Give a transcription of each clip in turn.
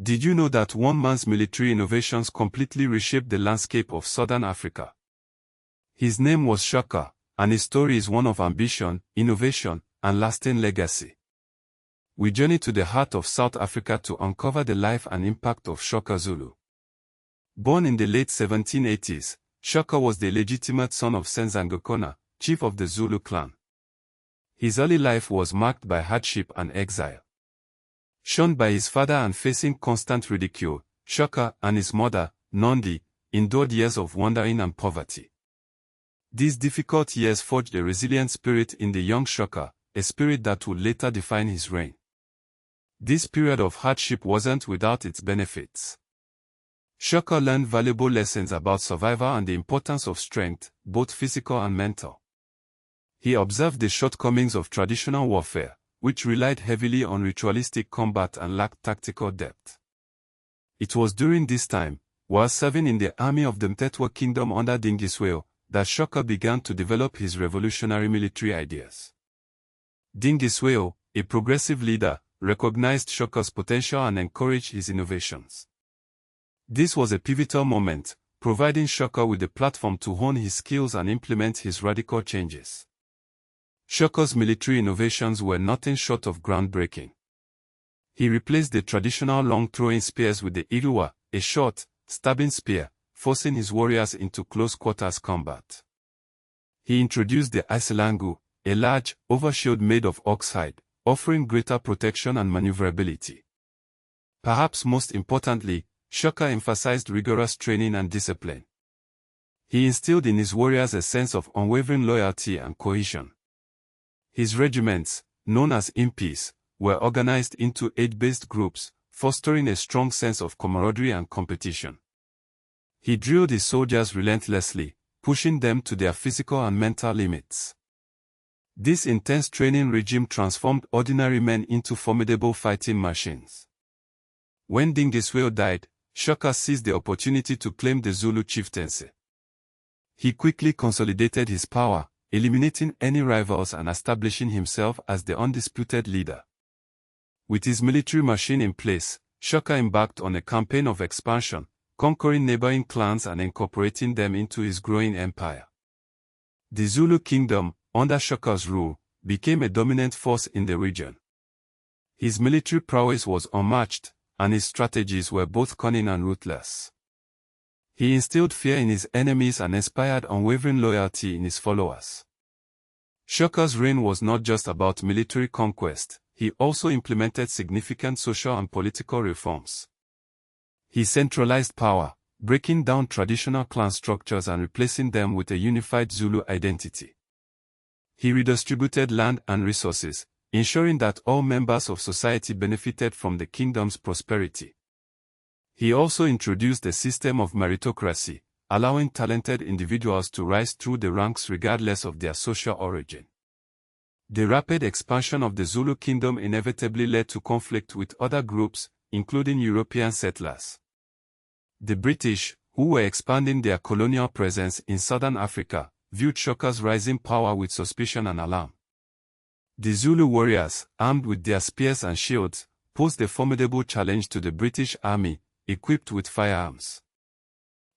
Did you know that one man's military innovations completely reshaped the landscape of Southern Africa? His name was Shaka, and his story is one of ambition, innovation, and lasting legacy. We journey to the heart of South Africa to uncover the life and impact of Shaka Zulu. Born in the late 1780s, Shaka was the illegitimate son of Senzangakona, chief of the Zulu clan. His early life was marked by hardship and exile. Shunned by his father and facing constant ridicule, Shaka and his mother, Nondi, endured years of wandering and poverty. These difficult years forged a resilient spirit in the young Shaka, a spirit that would later define his reign. This period of hardship wasn't without its benefits. Shaka learned valuable lessons about survival and the importance of strength, both physical and mental. He observed the shortcomings of traditional warfare, which relied heavily on ritualistic combat and lacked tactical depth. It was during this time, while serving in the army of the Mtetwa kingdom under Dingiswayo, that Shaka began to develop his revolutionary military ideas. Dingiswayo, a progressive leader, recognized Shaka's potential and encouraged his innovations. This was a pivotal moment, providing Shaka with a platform to hone his skills and implement his radical changes. Shaka's military innovations were nothing short of groundbreaking. He replaced the traditional long-throwing spears with the iruwa, a short, stabbing spear, forcing his warriors into close-quarters combat. He introduced the isilangu, a large, oval shield made of oxhide, offering greater protection and maneuverability. Perhaps most importantly, Shaka emphasized rigorous training and discipline. He instilled in his warriors a sense of unwavering loyalty and cohesion. His regiments, known as impis, were organized into age-based groups, fostering a strong sense of camaraderie and competition. He drilled his soldiers relentlessly, pushing them to their physical and mental limits. This intense training regime transformed ordinary men into formidable fighting machines. When Dingiswayo died, Shaka seized the opportunity to claim the Zulu chieftaincy. He quickly consolidated his power, eliminating any rivals and establishing himself as the undisputed leader. With his military machine in place, Shaka embarked on a campaign of expansion, conquering neighboring clans and incorporating them into his growing empire. The Zulu kingdom, under Shaka's rule, became a dominant force in the region. His military prowess was unmatched, and his strategies were both cunning and ruthless. He instilled fear in his enemies and inspired unwavering loyalty in his followers. Shaka's reign was not just about military conquest, he also implemented significant social and political reforms. He centralized power, breaking down traditional clan structures and replacing them with a unified Zulu identity. He redistributed land and resources, ensuring that all members of society benefited from the kingdom's prosperity. He also introduced a system of meritocracy, allowing talented individuals to rise through the ranks regardless of their social origin. The rapid expansion of the Zulu kingdom inevitably led to conflict with other groups, including European settlers. The British, who were expanding their colonial presence in southern Africa, viewed Shaka's rising power with suspicion and alarm. The Zulu warriors, armed with their spears and shields, posed a formidable challenge to the British army, equipped with firearms.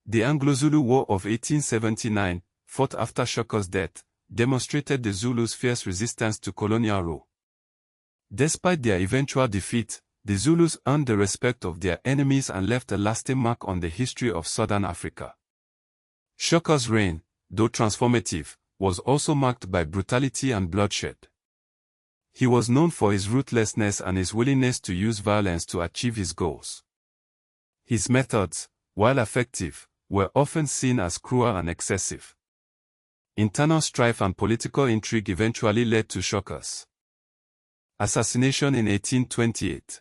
The Anglo-Zulu War of 1879, fought after Shaka's death, demonstrated the Zulus' fierce resistance to colonial rule. Despite their eventual defeat, the Zulus earned the respect of their enemies and left a lasting mark on the history of southern Africa. Shaka's reign, though transformative, was also marked by brutality and bloodshed. He was known for his ruthlessness and his willingness to use violence to achieve his goals. His methods, while effective, were often seen as cruel and excessive. Internal strife and political intrigue eventually led to Shaka's assassination in 1828.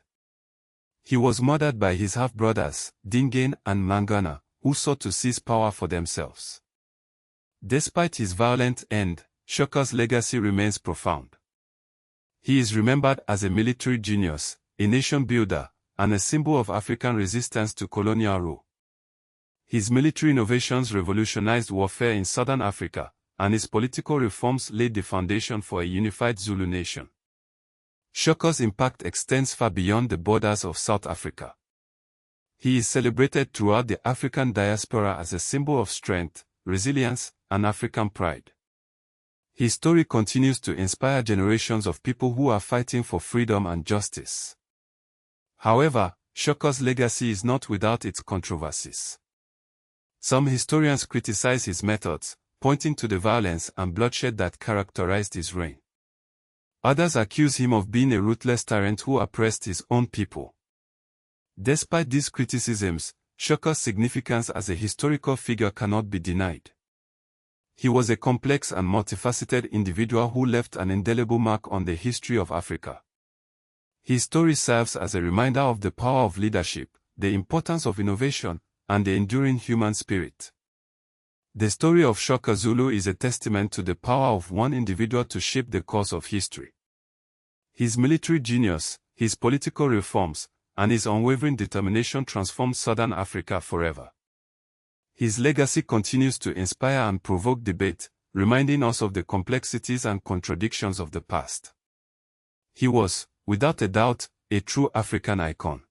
He was murdered by his half-brothers, Dingane and Mangana, who sought to seize power for themselves. Despite his violent end, Shaka's legacy remains profound. He is remembered as a military genius, a nation builder, and a symbol of African resistance to colonial rule. His military innovations revolutionized warfare in southern Africa, and his political reforms laid the foundation for a unified Zulu nation. Shaka's impact extends far beyond the borders of South Africa. He is celebrated throughout the African diaspora as a symbol of strength, resilience, and African pride. His story continues to inspire generations of people who are fighting for freedom and justice. However, Shaka's legacy is not without its controversies. Some historians criticize his methods, pointing to the violence and bloodshed that characterized his reign. Others accuse him of being a ruthless tyrant who oppressed his own people. Despite these criticisms, Shaka's significance as a historical figure cannot be denied. He was a complex and multifaceted individual who left an indelible mark on the history of Africa. His story serves as a reminder of the power of leadership, the importance of innovation, and the enduring human spirit. The story of Shaka Zulu is a testament to the power of one individual to shape the course of history. His military genius, his political reforms, and his unwavering determination transformed Southern Africa forever. His legacy continues to inspire and provoke debate, reminding us of the complexities and contradictions of the past. He was, without a doubt, a true African icon.